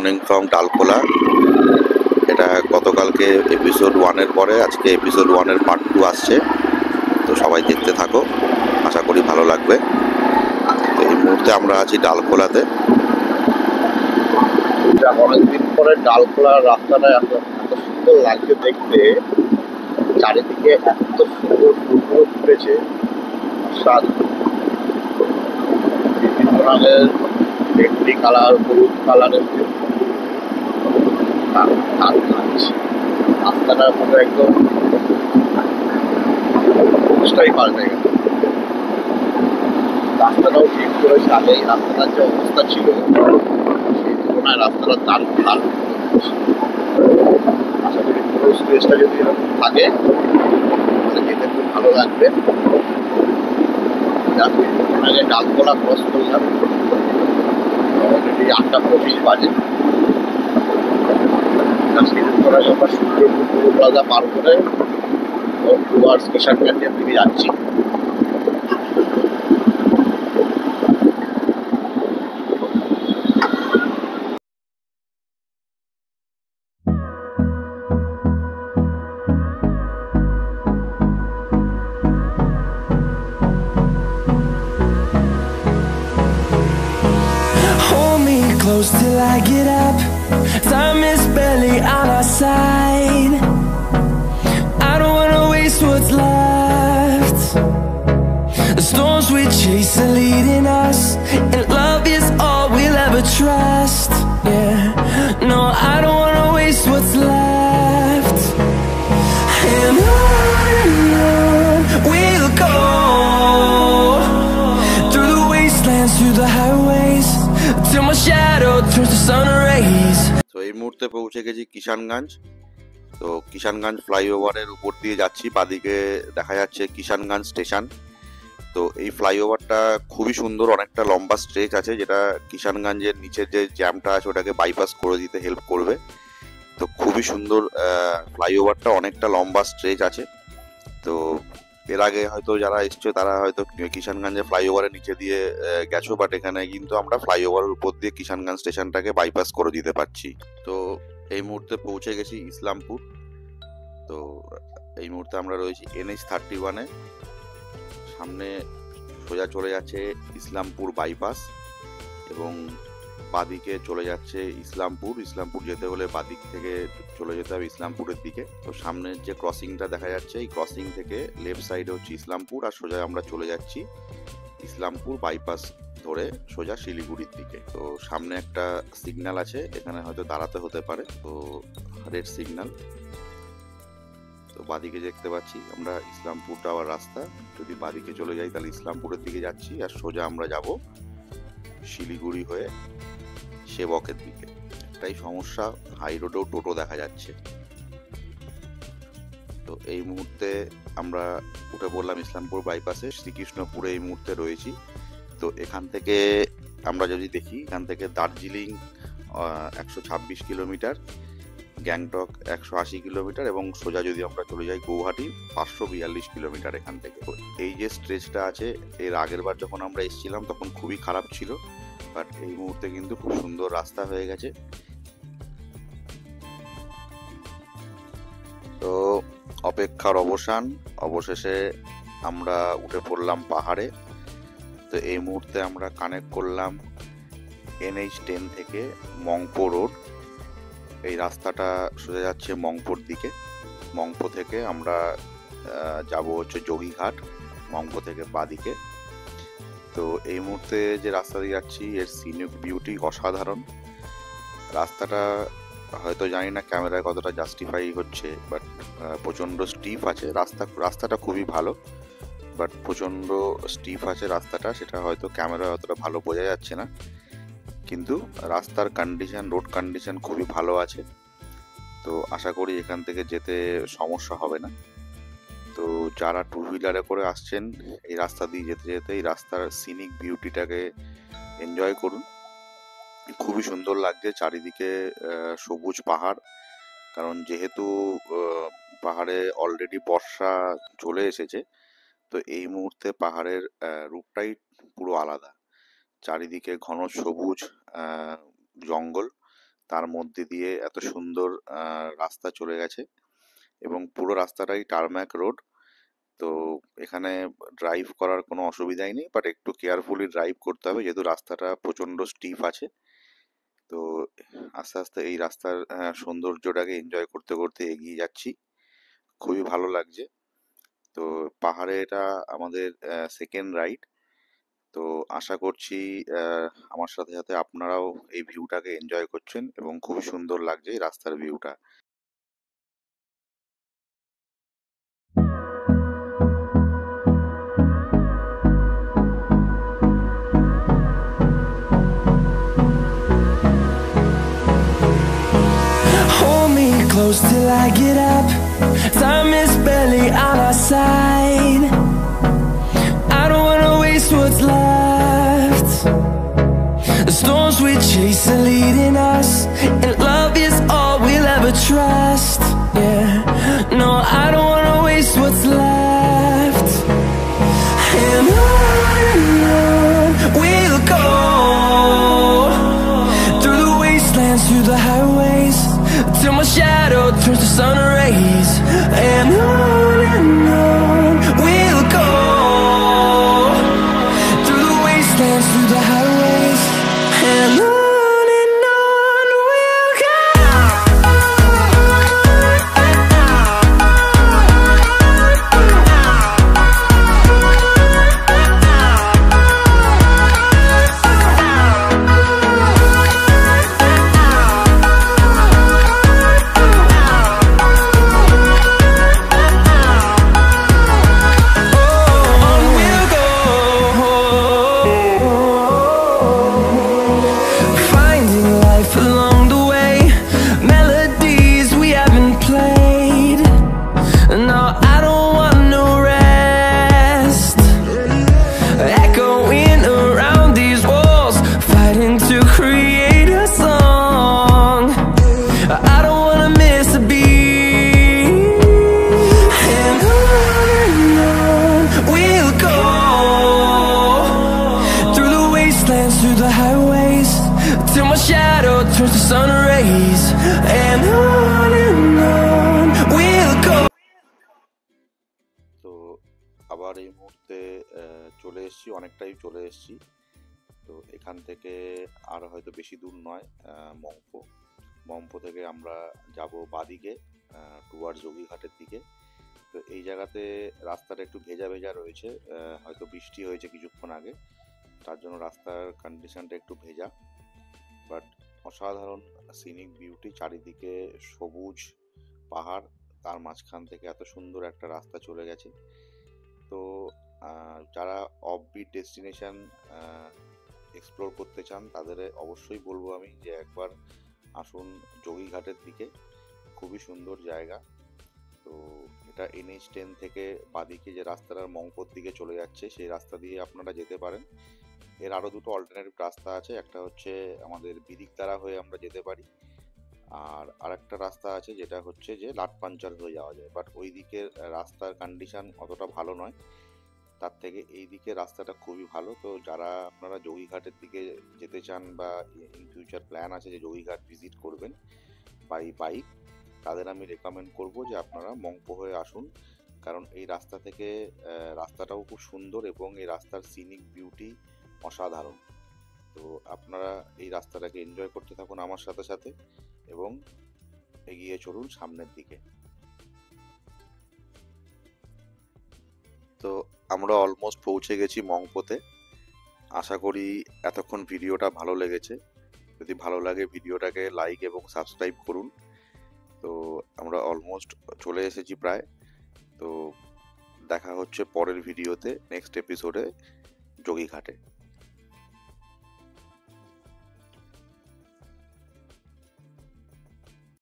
Morning from Dalkhola. এটা গতকালকে episode 1-এর পরে আজকে এপিসোড 1-এর পার্ট 2 আসছে, তো সবাই দেখতে থাকো, আশা করি ভালো লাগবে। তো এই মুহূর্তে আমরা আছি ডালখোলাতে। অনেকদিন পরে ডালখোলার রাস্তাটা এত সুন্দর লাগছে দেখতে, চারিদিকে এত সুন্দর ফুলগুলো ফুটেছে, বিভিন্ন রঙের বেগুনি কালার, হলুদ কালারের রাস্তাটার মধ্যে একদম অবস্থাই পাল্টে গেছে। রাস্তাটাও ঠিক করেছে, আগে এই রাস্তাটার যে অবস্থা ছিল সেই তুলনায় রাস্তাটা দারুণ দারুণ আশা করি পুরো স্পেসটা যদি এরকম থাকে তাহলে যেতে খুব ভালো লাগবে। আগে ডালখোলা ক্রস করলাম, অলরেডি 8টা 25 বাজে। আমরা সূর্যপুর প্লাজা পার করে টুয়ার্ডস কিষানগঞ্জের দিকে যাচ্ছি। Close till I get up. Time is barely on our side. I don't wanna waste what's left. The storms we chase are leading us, and love is all we'll ever trust. Yeah, no, I don't wanna waste what's left. And on we'll go, through the wastelands, through the highways, till my shadow turns to sun rays. তো এই মুহূর্তে পৌঁছে গেছি কিষানগঞ্জ। তো কিষানগঞ্জ ফ্লাইওভারের উপর দিয়ে যাচ্ছি, বাদিকে দেখা যাচ্ছে কিষানগঞ্জ স্টেশন। তো এই ফ্লাইওভারটা খুবই সুন্দর, অনেকটা লম্বা স্ট্রেচ আছে, যেটা কিষানগঞ্জের নিচের যে জ্যামটা আছে ওটাকে বাইপাস করে দিতে হেল্প করবে। তো খুবই সুন্দর ফ্লাইওভারটা, অনেকটা লম্বা স্ট্রেচ আছে। তো এর আগে হয়তো যারা এসছো তারা হয়তো কিষানগঞ্জের ফ্লাইওভারের নিচে দিয়ে গেছো, বাট এখানে কিন্তু আমরা ফ্লাইওভারের উপর দিয়ে কিষানগঞ্জ স্টেশনটাকে বাইপাস করে দিতে পারছি। তো এই মুহূর্তে পৌঁছে গেছি ইসলামপুর। তো এই মুহূর্তে আমরা রয়েছি NH-31-এ। সামনে সোজা চলে যাচ্ছে ইসলামপুর বাইপাস এবং বাদিকে চলে যাচ্ছে ইসলামপুর যেতে হলে বাদিক থেকে চলে যেতে হবে ইসলামপুরের দিকে। তো সামনের যে ক্রসিংটা দেখা যাচ্ছে, এই ক্রসিং থেকে লেফট সাইডে হচ্ছে ইসলামপুর, আর সোজা আমরা চলে যাচ্ছি ইসলামপুর বাইপাস ধরে সোজা শিলিগুড়ির দিকে। তো সামনে একটা সিগন্যাল আছে, এখানে হয়তো দাঁড়াতে হতে পারে, তো রেড সিগন্যাল। তো বাদিকে দেখতে পাচ্ছি আমরা ইসলামপুর যাওয়ার রাস্তা, যদি বাদিকে চলে যাই তাহলে ইসলামপুরের দিকে যাচ্ছি, আর সোজা আমরা যাব শিলিগুড়ি হয়ে সেবকের দিকে। একটাই সমস্যা, হাই রোডেও টোটো দেখা যাচ্ছে। তো এই মুহূর্তে আমরা উঠে পড়লাম ইসলামপুর বাইপাসে, শ্রীকৃষ্ণপুরে এই মুহূর্তে রয়েছি। তো এখান থেকে আমরা যদি দেখি, এখান থেকে দার্জিলিং 126 কিলোমিটার, গ্যাংটক 180 কিলোমিটার, এবং সোজা যদি আমরা চলে যাই গৌহাটি 542 কিলোমিটার এখান থেকে। এই যে স্ট্রেচটা আছে, এর আগের বার যখন আমরা এসেছিলাম তখন খুবই খারাপ ছিল, বাট এই মুহূর্তে কিন্তু খুব সুন্দর রাস্তা হয়ে গেছে। তো অপেক্ষার অবসান, অবশেষে আমরা উঠে পড়লাম পাহাড়ে। তো এই মুহূর্তে আমরা কানেক্ট করলাম NH-10 থেকে মংপো রোড। এই রাস্তাটা সোজা যাচ্ছে মংপোর দিকে। মংপো থেকে আমরা যাব হচ্ছে যোগীঘাট, মংপো থেকে বাদিকে। তো এই মুহূর্তে যে রাস্তা দিয়ে যাচ্ছি, এর সিনিক বিউটি অসাধারণ। রাস্তাটা হয়তো জানি না ক্যামেরায় কতটা জাস্টিফাই হচ্ছে, বাট প্রচণ্ড স্টিফ আছে রাস্তাটা খুবই ভালো, বাট প্রচণ্ড স্টিফ আছে রাস্তাটা, সেটা হয়তো ক্যামেরায় অতটা ভালো বোঝা যাচ্ছে না, কিন্তু রাস্তার কন্ডিশন, রোড কন্ডিশন খুবই ভালো আছে। তো আশা করি এখান থেকে যেতে সমস্যা হবে না। তো যারা টু হুইলারে করে আসছেন, এই রাস্তা দিয়ে যেতে যেতে এই রাস্তার সিনিক বিউটিটাকে এনজয় করুন। খুবই সুন্দর লাগছে চারিদিকে সবুজ পাহাড়, কারণ যেহেতু পাহাড়ে অলরেডি বর্ষা চলে এসেছে, তো এই মুহূর্তে পাহাড়ের রূপটাই পুরো আলাদা। চারিদিকে ঘন সবুজ জঙ্গল, তার মধ্যে দিয়ে এত সুন্দর রাস্তা চলে গেছে এবং পুরো রাস্তাটাই টারম্যাক রোড। তো এখানে ড্রাইভ করার কোনো অসুবিধাই নেই, বাট একটু কেয়ারফুলি ড্রাইভ করতে হবে যেহেতু রাস্তাটা প্রচণ্ড স্টিফ আছে। তো আস্তে আস্তে এই রাস্তার সৌন্দর্যটাকে এনজয় করতে করতে এগিয়ে যাচ্ছি, খুবই ভালো লাগছে। তো পাহাড়ে এটা আমাদের সেকেন্ড রাইড। তো আশা করছি আমার সাথে সাথে আপনারাও এই ভিউটাকে এনজয় করছেন এবং খুবই সুন্দর লাগছে এই রাস্তার ভিউটা। Hold me close till I get up. Time is barely on our side. I don't wanna waste what's left. The storms we chase are leading us, and love is all we'll ever trust. Yeah, no, I don't wanna waste what's left. And on we'll go, through the wastelands, through the highways, till my shadow turns to sun rays. And on we'll go, through the wastelands, through the highways, and on we'll go. Finding life along the way, melodies we haven't played. No, I don't want no rest. Echoing around these walls, fighting to create a song. I don't wanna miss a beat. And on we'll go, through the wastelands, through the highways, till my shadow turns to sun rays. And on we'll go. তো আবার এই মুহূর্তে চলে এসেছি, অনেকটাই চলে এসেছি। তো এখান থেকে আর হয়তো বেশি দূর নয়, মম্পো থেকে আমরা যাব বাদিকে টুয়ার্ড যোগীঘাটের দিকে। তো এই জায়গাতে রাস্তাটা একটু ভেজা ভেজা রয়েছে, হয়তো বৃষ্টি হয়েছে কিছুক্ষণ আগে, তার জন্য রাস্তার কন্ডিশনটা একটু ভেজা, বাট অসাধারণ সিনিক বিউটি, চারিদিকে সবুজ পাহাড়, তার মাঝখান থেকে এত সুন্দর একটা রাস্তা চলে গেছে। তো যারা অফবিট ডেস্টিনেশন এক্সপ্লোর করতে চান তাদের অবশ্যই বলবো আমি যে একবার আসুন যোগীঘাটের দিকে, খুবই সুন্দর জায়গা। তো এটা NH10 থেকে বাদিকে যে রাস্তাটা মংপোর দিকে চলে যাচ্ছে সেই রাস্তা দিয়ে আপনারা যেতে পারেন। এর আরও দুটো অল্টারনেটিভ রাস্তা আছে, একটা হচ্ছে আমাদের বিদিকদারা হয়ে আমরা যেতে পারি, আর আরেকটা রাস্তা আছে যেটা হচ্ছে যে লাটপাঞ্চার হয়ে যাওয়া যায়, বাট ওই দিকের রাস্তার কন্ডিশন অতটা ভালো নয়, তার থেকে এই দিকে রাস্তাটা খুবই ভালো। তো যারা আপনারা যোগীঘাটের দিকে যেতে চান বা ইন ফিউচার প্ল্যান আছে যে যোগীঘাট ভিজিট করবেন বাই বাইক, তাদের আমি রেকমেন্ড করব যে আপনারা মংপো হয়ে আসুন, কারণ এই রাস্তা থেকে রাস্তাটাও খুব সুন্দর এবং এই রাস্তার সিনিক বিউটি অসাধারণ। তো আপনারা এই রাস্তাটাকে এনজয় করতে থাকুন আমার সাথে সাথে এবং এগিয়ে চলুন সামনের দিকে। তো আমরা অলমোস্ট পৌঁছে গেছি মংপোতে। আশা করি এতক্ষণ ভিডিওটা ভালো লেগেছে। যদি ভালো লাগে ভিডিওটাকে লাইক এবং সাবস্ক্রাইব করুন। তো আমরা অলমোস্ট চলে এসেছি প্রায়। তো দেখা হচ্ছে পরের ভিডিওতে, নেক্সট এপিসোডে যোগীঘাটে।